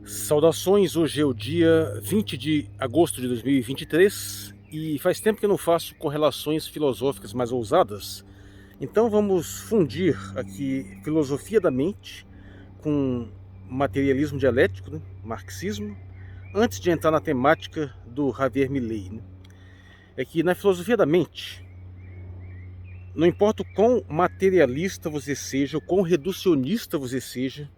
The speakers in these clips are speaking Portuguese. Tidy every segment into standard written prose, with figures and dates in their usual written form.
Saudações, hoje é o dia 20 de agosto de 2023 e faz tempo que eu não faço correlações filosóficas mais ousadas. Então vamos fundir aqui filosofia da mente com materialismo dialético, né? Marxismo, antes de entrar na temática do Javier Milei, né? É que na filosofia da mente, não importa o quão materialista você seja, o quão reducionista você seja,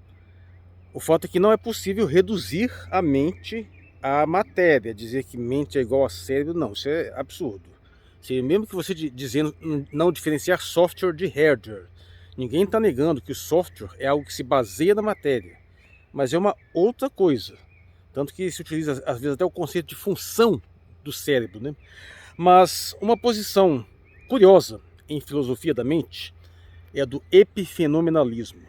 o fato é que não é possível reduzir a mente à matéria, dizer que mente é igual a cérebro, não, isso é absurdo. Mesmo que você dizendo não diferenciar software de hardware, ninguém está negando que o software é algo que se baseia na matéria, mas é uma outra coisa. Tanto que se utiliza às vezes até o conceito de função do cérebro, né? Mas uma posição curiosa em filosofia da mente é a do epifenomenalismo,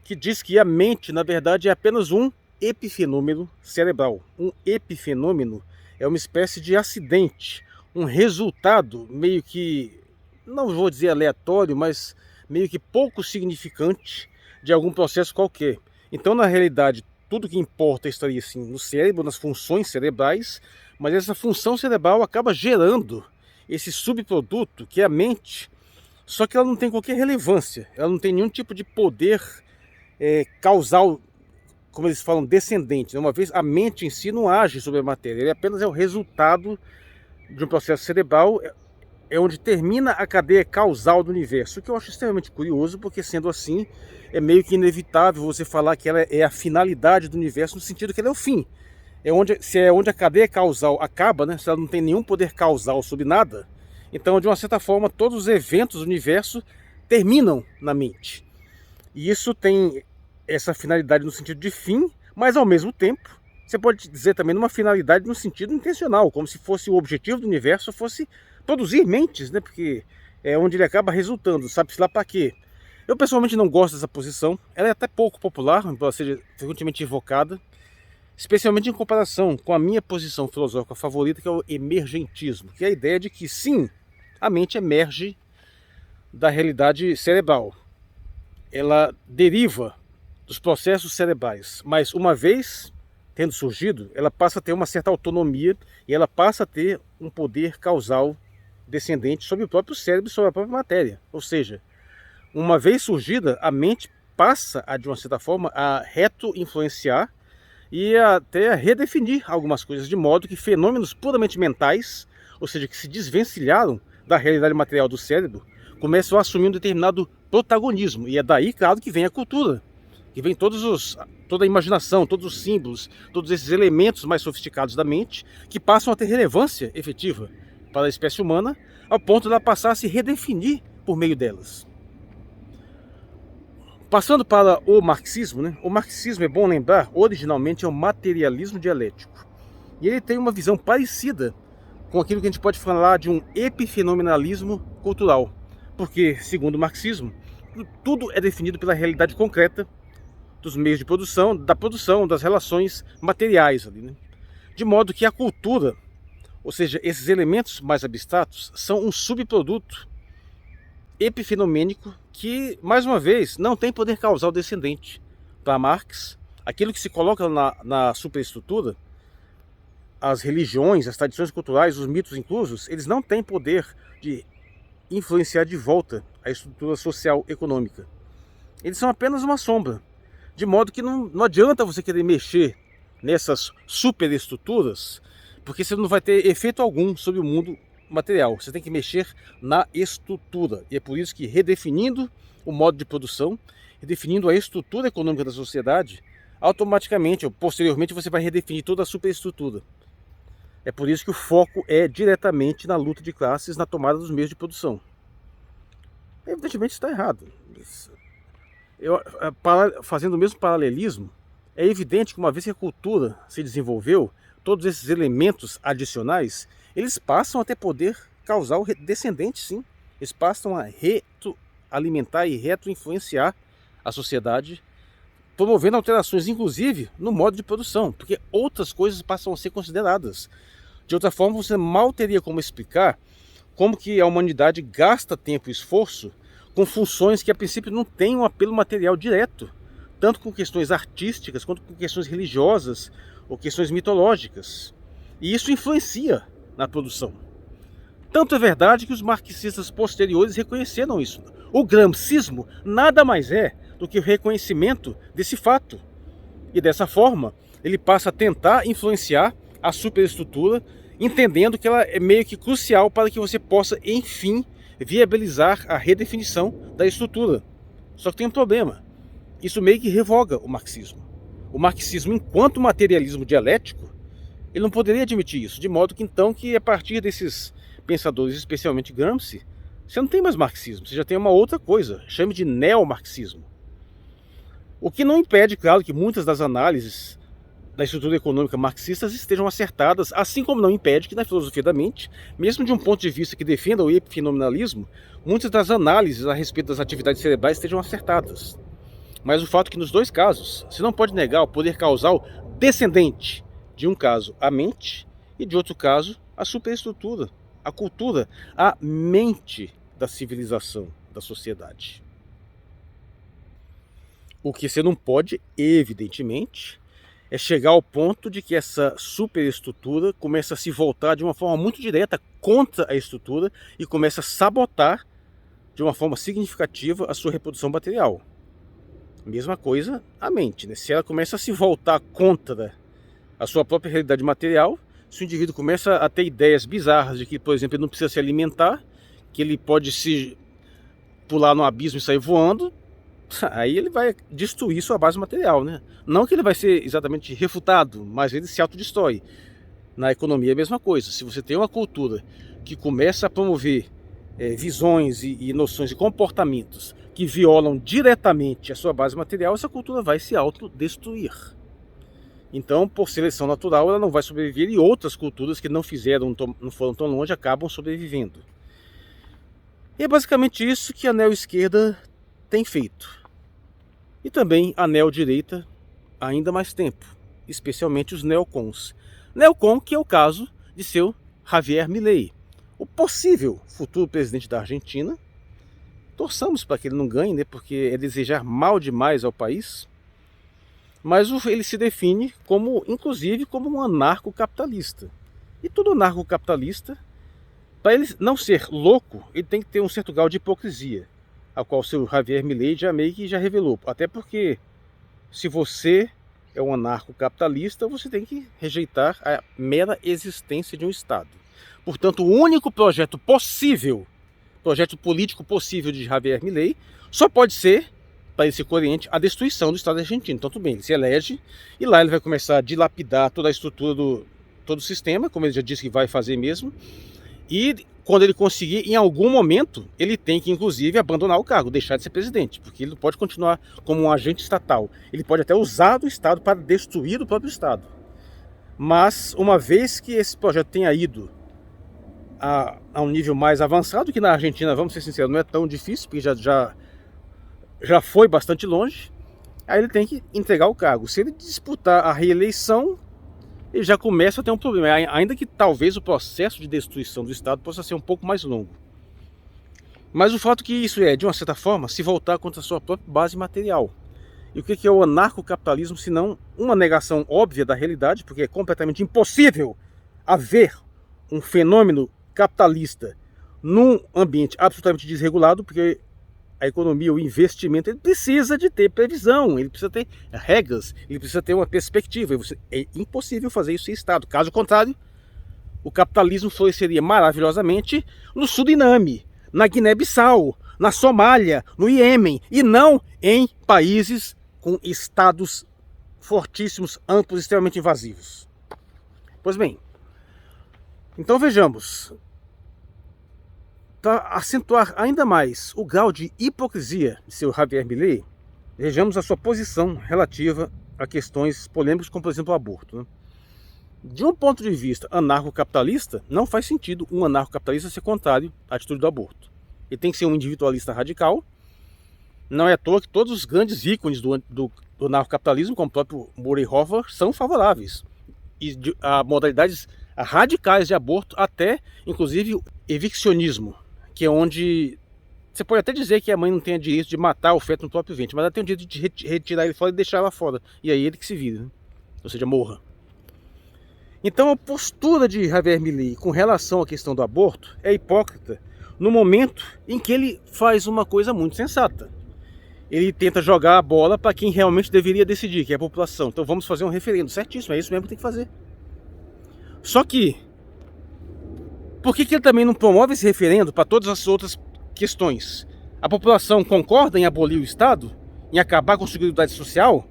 que diz que a mente, na verdade, é apenas um epifenômeno cerebral. Um epifenômeno é uma espécie de acidente, um resultado meio que, não vou dizer aleatório, mas meio que pouco significante de algum processo qualquer. Então, na realidade, tudo que importa estaria assim no cérebro, nas funções cerebrais, mas essa função cerebral acaba gerando esse subproduto que é a mente, só que ela não tem qualquer relevância, ela não tem nenhum tipo de poder causal, como eles falam, descendente. Uma vez a mente em si não age sobre a matéria, ele apenas é o resultado de um processo cerebral, é onde termina a cadeia causal do universo, o que eu acho extremamente curioso, porque sendo assim, é meio que inevitável você falar que ela é a finalidade do universo, no sentido que ela é o fim. Se é onde a cadeia causal acaba, né, se ela não tem nenhum poder causal sobre nada, então de uma certa forma todos os eventos do universo terminam na mente. E isso tem essa finalidade no sentido de fim, mas ao mesmo tempo, você pode dizer também numa finalidade no sentido intencional, como se fosse o objetivo do universo fosse produzir mentes, né? Porque é onde ele acaba resultando, sabe-se lá para quê. Eu pessoalmente não gosto dessa posição, ela é até pouco popular, embora seja frequentemente evocada, especialmente em comparação com a minha posição filosófica favorita, que é o emergentismo, que é a ideia de que sim, a mente emerge da realidade cerebral. Ela deriva dos processos cerebrais, mas uma vez tendo surgido, ela passa a ter uma certa autonomia e ela passa a ter um poder causal descendente sobre o próprio cérebro e sobre a própria matéria. Ou seja, uma vez surgida, a mente passa a, de uma certa forma, a reto-influenciar e até a redefinir algumas coisas, de modo que fenômenos puramente mentais, ou seja, que se desvencilharam da realidade material do cérebro, começam a assumir um determinado protagonismo. E é daí, claro, que vem a cultura, que vem toda a imaginação, todos os símbolos, todos esses elementos mais sofisticados da mente, que passam a ter relevância efetiva para a espécie humana, ao ponto de ela passar a se redefinir por meio delas. Passando para o marxismo, né? O marxismo, é bom lembrar, originalmente é o materialismo dialético. E ele tem uma visão parecida com aquilo que a gente pode falar de um epifenomenalismo cultural. Porque, segundo o marxismo, tudo é definido pela realidade concreta dos meios de produção, da produção, das relações materiais ali, né? De modo que a cultura, ou seja, esses elementos mais abstratos, são um subproduto epifenomênico que, mais uma vez, não tem poder causal descendente. Para Marx, aquilo que se coloca na superestrutura, as religiões, as tradições culturais, os mitos inclusos, eles não têm poder de influenciar de volta a estrutura social econômica. Eles são apenas uma sombra. De modo que não adianta você querer mexer nessas superestruturas, porque você não vai ter efeito algum sobre o mundo material. Você tem que mexer na estrutura. E é por isso que, redefinindo o modo de produção, redefinindo a estrutura econômica da sociedade, automaticamente ou posteriormente você vai redefinir toda a superestrutura. É por isso que o foco é diretamente na luta de classes, na tomada dos meios de produção. Evidentemente está errado. Fazendo o mesmo paralelismo, é evidente que uma vez que a cultura se desenvolveu, todos esses elementos adicionais, eles passam a ter poder causal descendente, sim. Eles passam a retroalimentar e retroinfluenciar a sociedade, promovendo alterações, inclusive, no modo de produção, porque outras coisas passam a ser consideradas. De outra forma, você mal teria como explicar como que a humanidade gasta tempo e esforço com funções que a princípio não têm um apelo material direto. tanto com questões artísticas quanto com questões religiosas ou questões mitológicas. E isso influencia na produção. Tanto é verdade que os marxistas posteriores reconheceram isso. O gramscismo nada mais é do que o reconhecimento desse fato. E dessa forma, ele passa a tentar influenciar a superestrutura, entendendo que ela é meio que crucial para que você possa, enfim, viabilizar a redefinição da estrutura. Só que tem um problema. Isso meio que revoga o marxismo. O marxismo, enquanto materialismo dialético, ele não poderia admitir isso, de modo que então que a partir desses pensadores, especialmente Gramsci, você não tem mais marxismo, você já tem uma outra coisa, chame de neomarxismo. O que não impede, claro, que muitas das análises da estrutura econômica marxistas estejam acertadas, assim como não impede que na filosofia da mente, mesmo de um ponto de vista que defenda o epifenomenalismo, muitas das análises a respeito das atividades cerebrais estejam acertadas. Mas o fato é que nos dois casos, você não pode negar o poder causal descendente, de um caso a mente e de outro caso a superestrutura, a cultura, a mente da civilização, da sociedade. O que você não pode, evidentemente, é chegar ao ponto de que essa superestrutura começa a se voltar de uma forma muito direta contra a estrutura e começa a sabotar de uma forma significativa a sua reprodução material. Mesma coisa a mente, né? Se ela começa a se voltar contra a sua própria realidade material, se o indivíduo começa a ter ideias bizarras de que, por exemplo, ele não precisa se alimentar, que ele pode se pular no abismo e sair voando, aí ele vai destruir sua base material, né? Não que ele vai ser exatamente refutado, mas ele se autodestrói. Na economia é a mesma coisa. Se você tem uma cultura que começa a promover visões e noções de comportamentos que violam diretamente a sua base material, essa cultura vai se autodestruir. Então, por seleção natural, ela não vai sobreviver e outras culturas que não foram tão longe acabam sobrevivendo. E é basicamente isso que a neo-esquerda tem feito. E também a neo-direita há ainda mais tempo, especialmente os neocons. Neocon, que é o caso de seu Javier Milei, o possível futuro presidente da Argentina. Torçamos para que ele não ganhe, né, porque é desejar mal demais ao país. Mas ele se define como, inclusive, como um anarcocapitalista. E todo anarcocapitalista, para ele não ser louco, ele tem que ter um certo grau de hipocrisia, a qual o seu Javier Milei meio que já revelou. Até porque, se você é um anarcocapitalista, você tem que rejeitar a mera existência de um Estado. Portanto, o único projeto possível, projeto político possível de Javier Milei, só pode ser, para esse coerente, a destruição do Estado argentino. Então, tudo bem, ele se elege e lá ele vai começar a dilapidar toda a estrutura todo o sistema, como ele já disse que vai fazer mesmo. E quando ele conseguir, em algum momento, ele tem que, inclusive, abandonar o cargo, deixar de ser presidente, porque ele não pode continuar como um agente estatal. Ele pode até usar do Estado para destruir o próprio Estado. Mas, uma vez que esse projeto tenha ido a um nível mais avançado, que na Argentina, vamos ser sinceros, não é tão difícil, porque já foi bastante longe, aí ele tem que entregar o cargo. Se ele disputar a reeleição, ele já começa a ter um problema, ainda que talvez o processo de destruição do Estado possa ser um pouco mais longo. Mas o fato é que isso de uma certa forma, se voltar contra a sua própria base material. E o que é o anarcocapitalismo, se não uma negação óbvia da realidade, porque é completamente impossível haver um fenômeno capitalista num ambiente absolutamente desregulado, porque a economia, o investimento, ele precisa de ter previsão, ele precisa ter regras, ele precisa ter uma perspectiva. É impossível fazer isso sem Estado. Caso contrário, o capitalismo floresceria maravilhosamente no Suriname, na Guiné-Bissau, na Somália, no Iêmen, e não em países com estados fortíssimos, amplos, extremamente invasivos. Pois bem, então vejamos. Para acentuar ainda mais o grau de hipocrisia de seu Javier Milei, vejamos a sua posição relativa a questões polêmicas, como por exemplo o aborto, né? De um ponto de vista anarcocapitalista, não faz sentido um anarcocapitalista ser contrário à atitude do aborto. Ele tem que ser um individualista radical. Não é à toa que todos os grandes ícones do anarcocapitalismo, como o próprio Murray Rothbard, são favoráveis a modalidades radicais de aborto, até inclusive o eviccionismo, que é onde Você pode até dizer que a mãe não tem o direito de matar o feto no próprio ventre, mas ela tem o direito de retirar ele fora e deixar ela fora. E aí ele que se vira, né? Ou seja, morra. Então a postura de Javier Milei com relação à questão do aborto é hipócrita no momento em que ele faz uma coisa muito sensata. Ele tenta jogar a bola para quem realmente deveria decidir, que é a população. Então vamos fazer um referendo, certíssimo, é isso mesmo que tem que fazer. Só que, por que ele também não promove esse referendo para todas as outras questões? A população concorda em abolir o Estado? Em acabar com a Seguridade Social?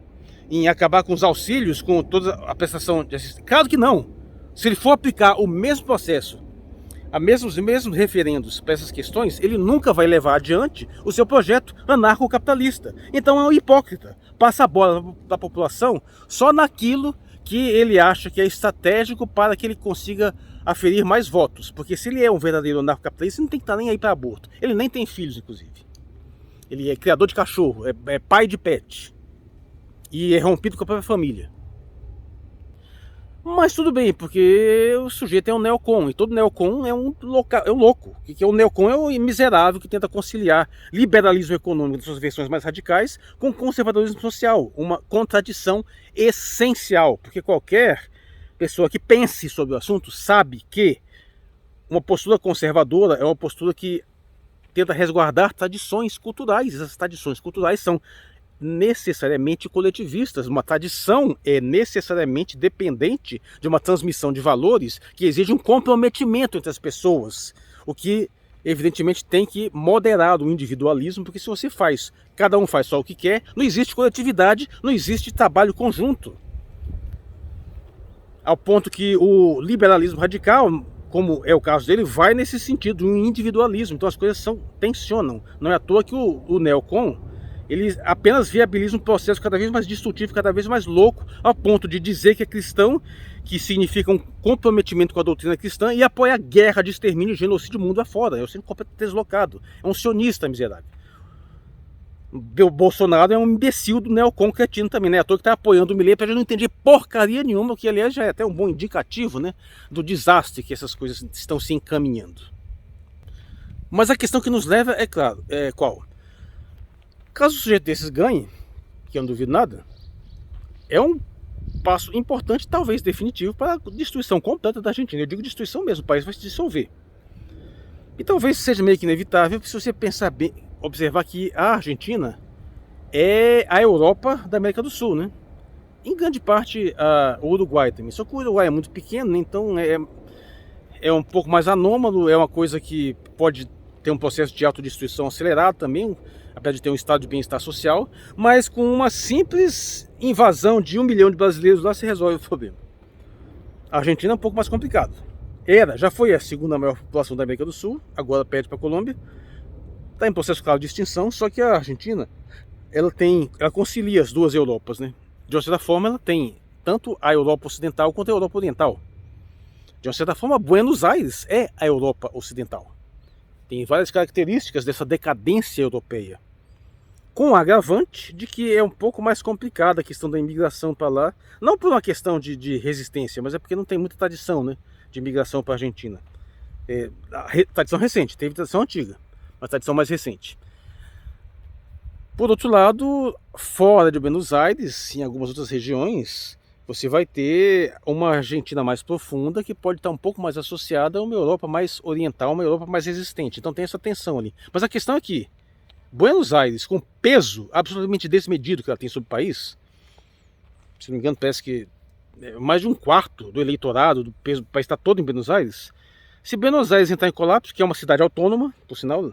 Em acabar com os auxílios, com toda a prestação de assistência? Claro que não. Se ele for aplicar o mesmo processo, os mesmos referendos para essas questões, ele nunca vai levar adiante o seu projeto anarcocapitalista. Então é um hipócrita. Passa a bola da população só naquilo que ele acha que é estratégico para que ele consiga aferir mais votos. Porque se ele é um verdadeiro anarcocapitalista, ele não tem que estar nem aí para aborto. Ele nem tem filhos, inclusive. Ele é criador de cachorro, é pai de pet. E é rompido com a própria família. Mas tudo bem, porque o sujeito é um neocon, e todo neocon é um louco. O que é o neocon? É o miserável que tenta conciliar liberalismo econômico nas suas versões mais radicais com conservadorismo social. Uma contradição essencial, porque qualquer pessoa que pense sobre o assunto sabe que uma postura conservadora é uma postura que tenta resguardar tradições culturais. Essas tradições culturais são necessariamente coletivistas. Uma tradição é necessariamente dependente de uma transmissão de valores que exige um comprometimento entre as pessoas, o que evidentemente tem que moderar o individualismo, porque se você faz, cada um faz só o que quer, não existe coletividade, não existe trabalho conjunto. Ao ponto que o liberalismo radical, como é o caso dele, vai nesse sentido, um individualismo. Então as coisas tensionam. Não é à toa que o neocon ele apenas viabiliza um processo cada vez mais destrutivo, cada vez mais louco, ao ponto de dizer que é cristão, que significa um comprometimento com a doutrina cristã, e apoia a guerra de extermínio e genocídio mundo afora. É um centro completamente deslocado. É um sionista miserável. O Bolsonaro é um imbecil do neocon cretino também, né? À toa que está apoiando o Milei para não entender porcaria nenhuma, o que aliás já é até um bom indicativo, né, do desastre que essas coisas estão se encaminhando. Mas a questão que nos leva é claro, qual? Caso o sujeito desses ganhe, que eu não duvido nada, é um passo importante, talvez definitivo, para a destruição completa da Argentina. Eu digo destruição mesmo, o país vai se dissolver. E talvez seja meio que inevitável, se você pensar bem, observar que a Argentina é a Europa da América do Sul, né? Em grande parte o Uruguai também. Só que o Uruguai é muito pequeno, né? Então é um pouco mais anômalo, é uma coisa que pode ter um processo de autodestruição acelerado também, apesar de ter um estado de bem-estar social, mas com uma simples invasão de 1 milhão de brasileiros lá se resolve o problema. A Argentina é um pouco mais complicado. Já foi a segunda maior população da América do Sul, agora perde para a Colômbia. Está em processo claro de extinção, só que a Argentina, ela concilia as duas Europas, né? De uma certa forma, ela tem tanto a Europa Ocidental quanto a Europa Oriental. De uma certa forma, Buenos Aires é a Europa Ocidental. Tem várias características dessa decadência europeia. Com o agravante de que é um pouco mais complicada a questão da imigração para lá. Não por uma questão de resistência, mas é porque não tem muita tradição, né, de imigração para a Argentina. Tradição recente, teve tradição antiga, mas tradição mais recente. Por outro lado, fora de Buenos Aires, em algumas outras regiões, você vai ter uma Argentina mais profunda que pode estar um pouco mais associada a uma Europa mais oriental, uma Europa mais resistente. Então tem essa tensão ali. Mas a questão é que Buenos Aires, com o peso absolutamente desmedido que ela tem sobre o país, se não me engano parece que mais de 1/4 do eleitorado do peso do país está todo em Buenos Aires. Se Buenos Aires entrar em colapso, que é uma cidade autônoma, por sinal,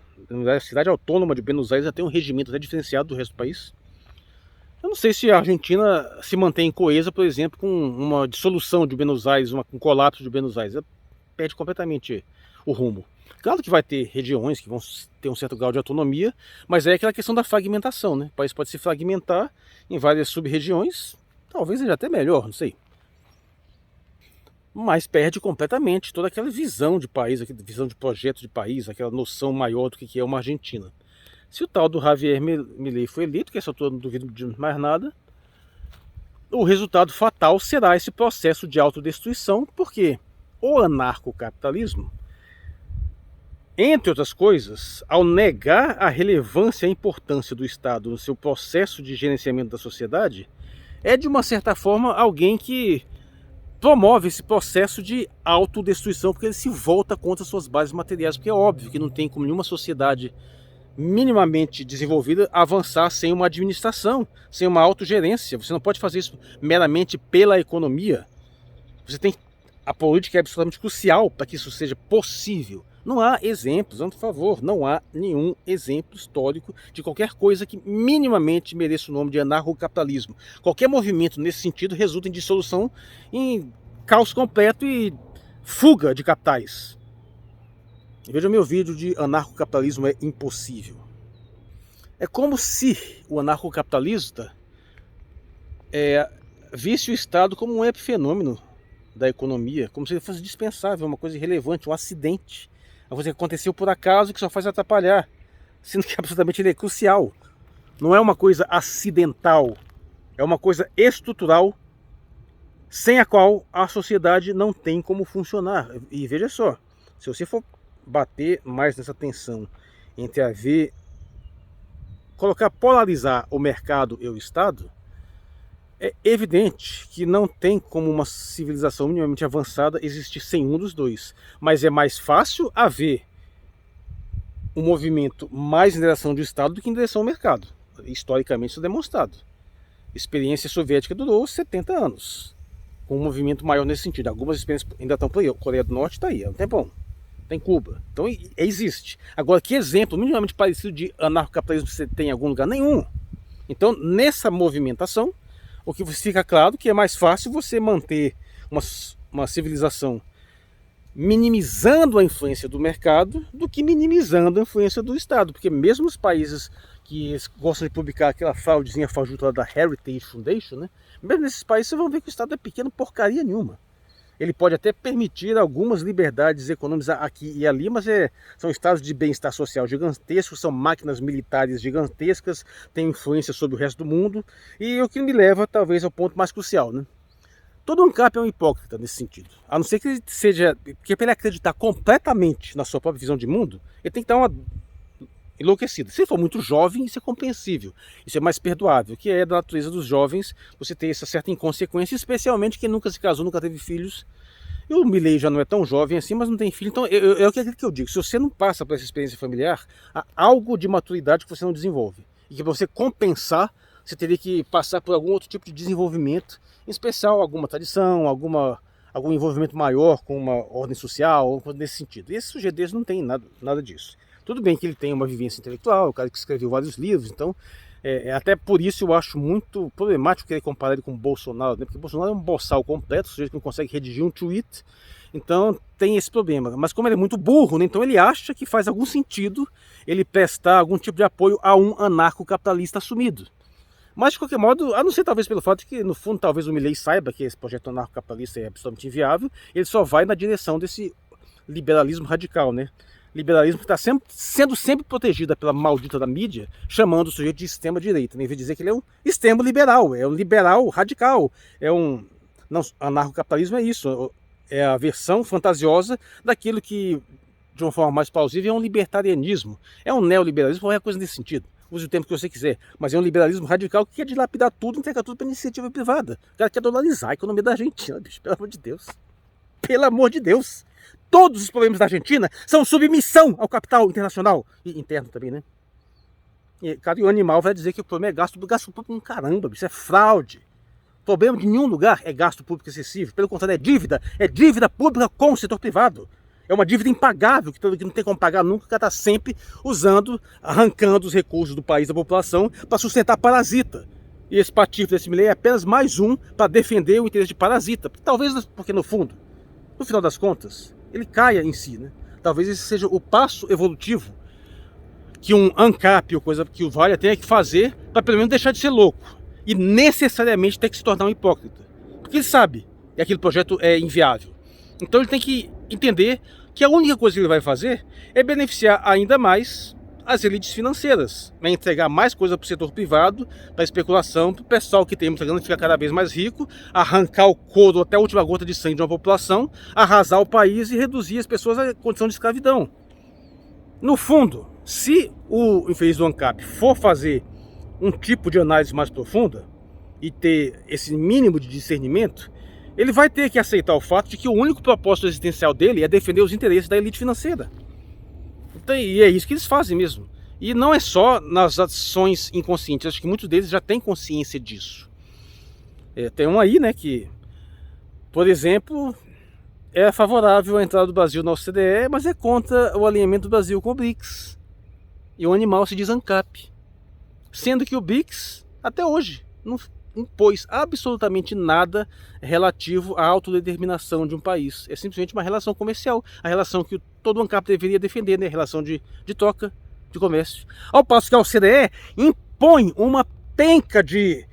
a cidade autônoma de Buenos Aires já tem um regimento até diferenciado do resto do país. Eu não sei se a Argentina se mantém coesa, por exemplo, com uma dissolução de Buenos Aires, um colapso de Buenos Aires. Ela perde completamente o rumo. Claro que vai ter regiões que vão ter um certo grau de autonomia, mas é aquela questão da fragmentação, né? O país pode se fragmentar em várias sub-regiões, talvez seja até melhor, não sei. Mas perde completamente toda aquela visão de país, aquela visão de projeto de país, aquela noção maior do que é uma Argentina. Se o tal do Javier Milei foi eleito, que essa altura não duvido de mais nada, o resultado fatal será esse processo de autodestruição, porque o anarcocapitalismo Entre outras coisas, ao negar a relevância e a importância do Estado no seu processo de gerenciamento da sociedade, é de uma certa forma alguém que promove esse processo de autodestruição, porque ele se volta contra suas bases materiais, porque é óbvio que não tem como nenhuma sociedade minimamente desenvolvida avançar sem uma administração, sem uma autogerência. Você não pode fazer isso meramente pela economia. Você tem a política é absolutamente crucial para que isso seja possível. Não há exemplos, por favor, não há nenhum exemplo histórico de qualquer coisa que minimamente mereça o nome de anarcocapitalismo. Qualquer movimento nesse sentido resulta em dissolução, em caos completo e fuga de capitais. Veja o meu vídeo de anarcocapitalismo é impossível. É como se o anarcocapitalista visse o Estado como um epifenômeno da economia, como se ele fosse dispensável, uma coisa irrelevante, um acidente. Uma coisa que aconteceu por acaso que só faz atrapalhar, sendo que absolutamente ele é crucial. Não é uma coisa acidental, é uma coisa estrutural, sem a qual a sociedade não tem como funcionar. E veja só, se você for bater mais nessa tensão entre polarizar o mercado e o Estado, é evidente que não tem como uma civilização minimamente avançada existir sem um dos dois. Mas é mais fácil haver um movimento mais em direção do Estado do que em direção ao mercado. Historicamente isso é demonstrado. A experiência soviética durou 70 anos, com um movimento maior nesse sentido. Algumas experiências ainda estão por aí. A Coreia do Norte está aí, é um tempão. Tem Cuba. Então existe. Agora, que exemplo minimamente parecido de anarcocapitalismo você tem em algum lugar? Nenhum. Então, nessa movimentação, o que fica claro que é mais fácil você manter uma civilização minimizando a influência do mercado do que minimizando a influência do Estado. Porque mesmo os países que gostam de publicar aquela fraudezinha fajuta lá da Heritage Foundation, né? Mesmo nesses países vocês vão ver que o Estado é pequeno porcaria nenhuma. Ele pode até permitir algumas liberdades econômicas aqui e ali, mas são estados de bem-estar social gigantescos, são máquinas militares gigantescas, têm influência sobre o resto do mundo. E o que me leva, talvez, ao ponto mais crucial, né? Todo ANCAP é um hipócrita nesse sentido. A não ser que ele seja... Porque para ele acreditar completamente na sua própria visão de mundo, ele tem que dar uma enlouquecida. Se ele for muito jovem, isso é compreensível. Isso é mais perdoável, que é da natureza dos jovens você ter essa certa inconsequência, especialmente quem nunca se casou, nunca teve filhos. E o Milei já não é tão jovem assim, mas não tem filho. Então é aquilo que eu digo. Se você não passa por essa experiência familiar, há algo de maturidade que você não desenvolve. E que para você compensar, você teria que passar por algum outro tipo de desenvolvimento, em especial alguma tradição, algum envolvimento maior com uma ordem social, ou coisa nesse sentido. E esse sujeito desse não tem nada disso. Tudo bem que ele tem uma vivência intelectual, o cara que escreveu vários livros, então até por isso eu acho muito problemático querer comparar ele com o Bolsonaro, né? Porque o Bolsonaro é um boçal completo, o sujeito que não consegue redigir um tweet, então tem esse problema. Mas como ele é muito burro, né? Então ele acha que faz algum sentido ele prestar algum tipo de apoio a um anarcocapitalista assumido. Mas de qualquer modo, a não ser talvez pelo fato de que no fundo talvez o Milei saiba que esse projeto anarcocapitalista é absolutamente inviável, ele só vai na direção desse liberalismo radical, né? Liberalismo que está sendo sempre protegida pela maldita da mídia, chamando o sujeito de extrema-direita, né? Em vez de dizer que ele é um extremo liberal, é um liberal radical, não, anarcocapitalismo é isso, é a versão fantasiosa daquilo que, de uma forma mais plausível, é um libertarianismo, é um neoliberalismo, qualquer coisa nesse sentido. Use o tempo que você quiser, mas é um liberalismo radical que quer dilapidar tudo, entregar tudo para iniciativa privada. O cara quer dolarizar a economia da Argentina, bicho, pelo amor de Deus. Pelo amor de Deus. Todos os problemas da Argentina são submissão ao capital internacional e interno também, né? E o animal vai dizer que o problema é gasto público, caramba, isso é fraude. O problema de nenhum lugar é gasto público excessivo, pelo contrário, é dívida pública com o setor privado. É uma dívida impagável, que não tem como pagar nunca, que está sempre arrancando os recursos do país, da população, para sustentar parasita. E esse patife desse Milei é apenas mais um para defender o interesse de parasita. Talvez porque no fundo, no final das contas, ele caia em si, né? Talvez esse seja o passo evolutivo que um ANCAP ou coisa que o valha tenha que fazer para pelo menos deixar de ser louco e necessariamente ter que se tornar um hipócrita, porque ele sabe que aquele projeto é inviável. Então ele tem que entender que a única coisa que ele vai fazer é beneficiar ainda mais as elites financeiras, vai entregar mais coisa para o setor privado, para especulação, para o pessoal que tem muita grana ficar cada vez mais rico, arrancar o couro até a última gota de sangue de uma população, arrasar o país e reduzir as pessoas à condição de escravidão. No fundo, se o infeliz do ANCAP for fazer um tipo de análise mais profunda e ter esse mínimo de discernimento, ele vai ter que aceitar o fato de que o único propósito existencial dele é defender os interesses da elite financeira. Então, e é isso que eles fazem mesmo. E não é só nas ações inconscientes, acho que muitos deles já têm consciência disso. Tem um aí, né, que, por exemplo, é favorável à entrada do Brasil na OCDE, mas é contra o alinhamento do Brasil com o BRICS. E o animal se diz ANCAP. Sendo que o BRICS, até hoje, não impôs absolutamente nada relativo à autodeterminação de um país. É simplesmente uma relação comercial, a relação que todo ANCAP deveria defender, né? A relação de troca, de comércio. Ao passo que a OCDE impõe uma penca de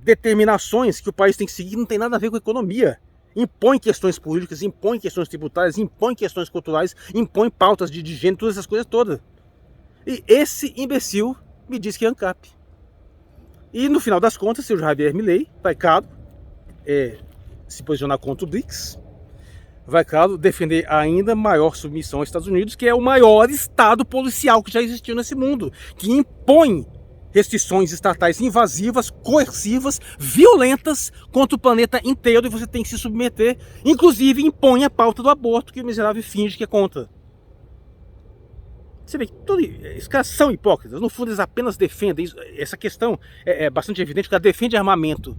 determinações que o país tem que seguir, não tem nada a ver com a economia. Impõe questões políticas, impõe questões tributárias, impõe questões culturais, impõe pautas de gênero, todas essas coisas todas. E esse imbecil me diz que é ANCAP. E no final das contas, o Javier Milei vai, claro, se posicionar contra o BRICS, vai, claro, defender a ainda maior submissão aos Estados Unidos, que é o maior estado policial que já existiu nesse mundo, que impõe restrições estatais invasivas, coercivas, violentas contra o planeta inteiro, e você tem que se submeter, inclusive impõe a pauta do aborto, que o miserável finge que é contra. Você vê que esses caras são hipócritas. No fundo, eles apenas defendem isso. Essa questão é bastante evidente, que ela defende armamento.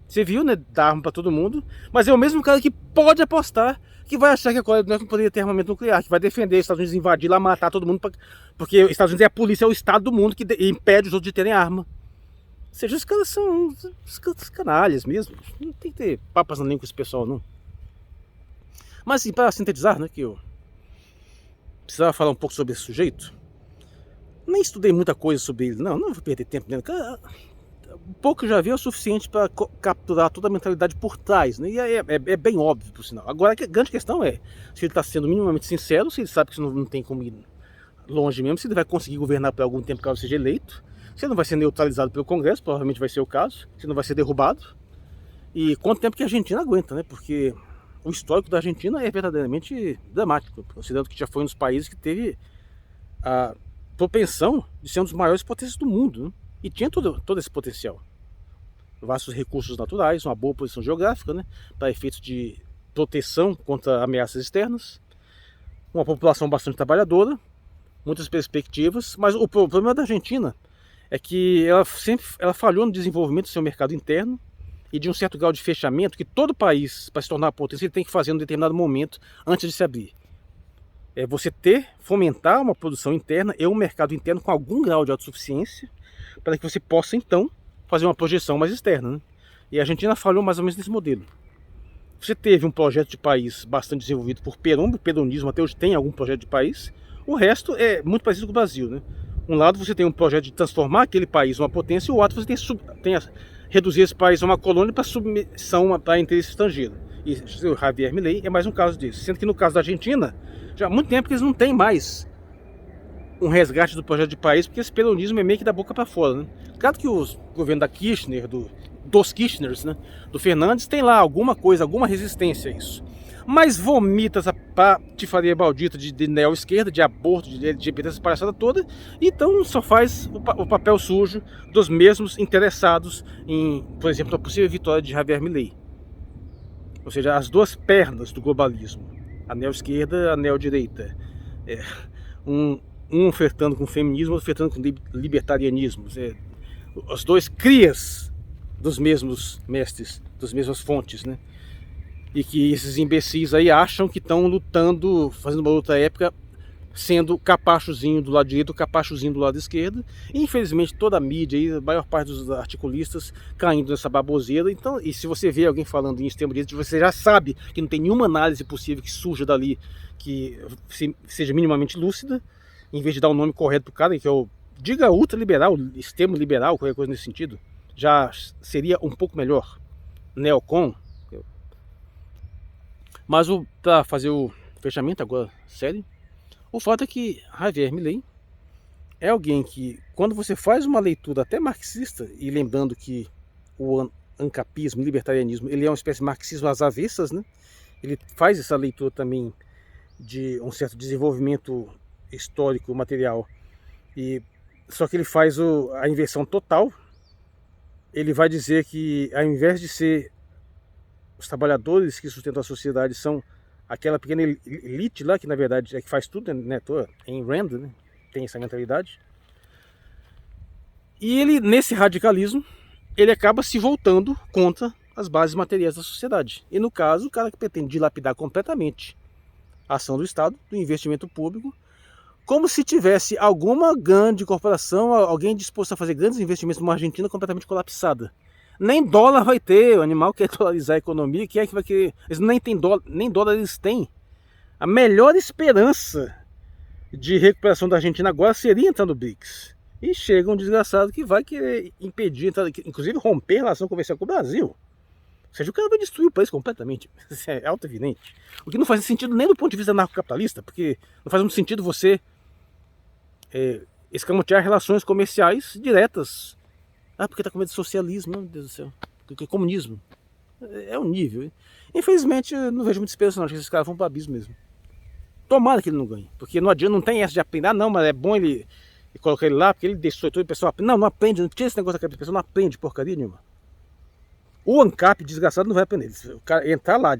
Você viu, né? Dá arma para todo mundo. Mas é o mesmo cara que pode apostar que vai achar que a Coreia do Norte não poderia ter armamento nuclear, que vai defender os Estados Unidos invadir lá, matar todo mundo, porque os Estados Unidos é a polícia, é o Estado do mundo que impede os outros de terem arma. Ou seja, os caras são os canalhas mesmo. Não tem que ter papas na língua com esse pessoal, não. Mas assim, para sintetizar, né, que eu precisava falar um pouco sobre esse sujeito. Nem estudei muita coisa sobre ele, não vou perder tempo nele. O pouco que eu já vi é o suficiente para capturar toda a mentalidade por trás, né? E é bem óbvio, por sinal. Agora, a grande questão é se ele está sendo minimamente sincero, se ele sabe que não tem como ir longe mesmo, se ele vai conseguir governar por algum tempo caso seja eleito, se ele não vai ser neutralizado pelo Congresso, provavelmente vai ser o caso, se ele não vai ser derrubado, e quanto tempo que a Argentina aguenta, né? Porque o histórico da Argentina é verdadeiramente dramático, considerando que já foi um dos países que teve a propensão de ser um dos maiores potências do mundo, né? E tinha todo esse potencial. Vastos recursos naturais, uma boa posição geográfica, né, para efeitos de proteção contra ameaças externas, uma população bastante trabalhadora, muitas perspectivas, mas o problema da Argentina é que ela falhou no desenvolvimento do seu mercado interno e de um certo grau de fechamento que todo país, para se tornar potência, ele tem que fazer em um determinado momento antes de se abrir. É você fomentar uma produção interna e um mercado interno com algum grau de autossuficiência, para que você possa então fazer uma projeção mais externa, né? E a Argentina falhou mais ou menos nesse modelo. Você teve um projeto de país bastante desenvolvido por Perón, o peronismo até hoje tem algum projeto de país, o resto é muito parecido com o Brasil, né? Um lado você tem um projeto de transformar aquele país em uma potência, e o outro você tem reduzir esse país a uma colônia para submissão para interesse estrangeiro. E o Javier Milei é mais um caso disso. Sendo que no caso da Argentina, já há muito tempo que eles não têm mais um resgate do projeto de país, porque esse peronismo é meio que da boca para fora, né? Claro que os governos da Kirchner, dos Kirchners, né, do Fernandes, tem lá alguma coisa, alguma resistência a isso. Mas vomita essa patifaria maldita de neo-esquerda, de aborto, de LGBT, essa palhaçada toda, e então só faz o papel sujo dos mesmos interessados em, por exemplo, a possível vitória de Javier Milei. Ou seja, as duas pernas do globalismo, a neo-esquerda, a neo-direita. Um ofertando com feminismo, outro ofertando com libertarianismo. Os dois crias dos mesmos mestres, das mesmas fontes, né? E que esses imbecis aí acham que estão lutando, fazendo uma luta épica, sendo capachozinho do lado direito, capachozinho do lado esquerdo. E infelizmente toda a mídia, aí, a maior parte dos articulistas caindo nessa baboseira. Então, e se você vê alguém falando em extremo direito, você já sabe que não tem nenhuma análise possível que surja dali que seja minimamente lúcida. Em vez de dar o nome correto pro cara, que é o, diga ultraliberal, extremo liberal, qualquer coisa nesse sentido, já seria um pouco melhor. Neocon. Mas para fazer o fechamento agora, sério, o fato é que Javier Milei é alguém que, quando você faz uma leitura até marxista, e lembrando que o ancapismo, o libertarianismo, ele é uma espécie de marxismo às avessas, né? Ele faz essa leitura também de um certo desenvolvimento histórico, material. Só que ele faz a inversão total. Ele vai dizer que, ao invés de ser os trabalhadores que sustentam a sociedade, são aquela pequena elite lá, que na verdade é que faz tudo, né? Em Rand, né? Tem essa mentalidade. E ele, nesse radicalismo, ele acaba se voltando contra as bases materiais da sociedade. E no caso, o cara que pretende dilapidar completamente a ação do Estado, do investimento público, como se tivesse alguma grande corporação, alguém disposto a fazer grandes investimentos numa Argentina completamente colapsada. Nem dólar vai ter, o animal quer dolarizar a economia, quem é que vai querer? Eles nem têm dólar, nem dólar eles têm. A melhor esperança de recuperação da Argentina agora seria entrar no BRICS. E chega um desgraçado que vai querer impedir, inclusive romper a relação comercial com o Brasil. Ou seja, o cara vai destruir o país completamente. Isso é auto-evidente. O que não faz sentido nem do ponto de vista narcocapitalista, porque não faz muito sentido você escamotear relações comerciais diretas. Ah, porque tá com medo de socialismo, meu Deus do céu. Porque comunismo. É um nível. Infelizmente, eu não vejo muita esperança não, acho que esses caras vão pro abismo mesmo. Tomara que ele não ganhe, porque não adianta, não tem essa de aprender. Ah, não, mas é bom ele colocar ele lá, porque ele deixou todo o pessoal. Não, não aprende, não tira esse negócio da cabeça, o pessoal não aprende porcaria nenhuma. O ANCAP, desgraçado, não vai aprender. O cara entrar lá,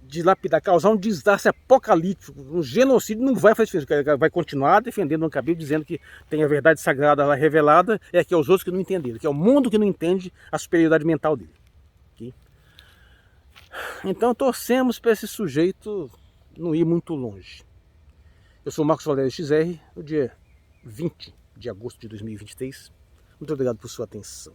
dilapidar, causar um desastre apocalíptico, um genocídio, não vai fazer diferença. O cara vai continuar defendendo o ANCAP, dizendo que tem a verdade sagrada lá revelada, é que é os outros que não entenderam, que é o mundo que não entende a superioridade mental dele. Okay? Então torcemos para esse sujeito não ir muito longe. Eu sou o Marcos Valério XR, no dia 20 de agosto de 2023. Muito obrigado por sua atenção.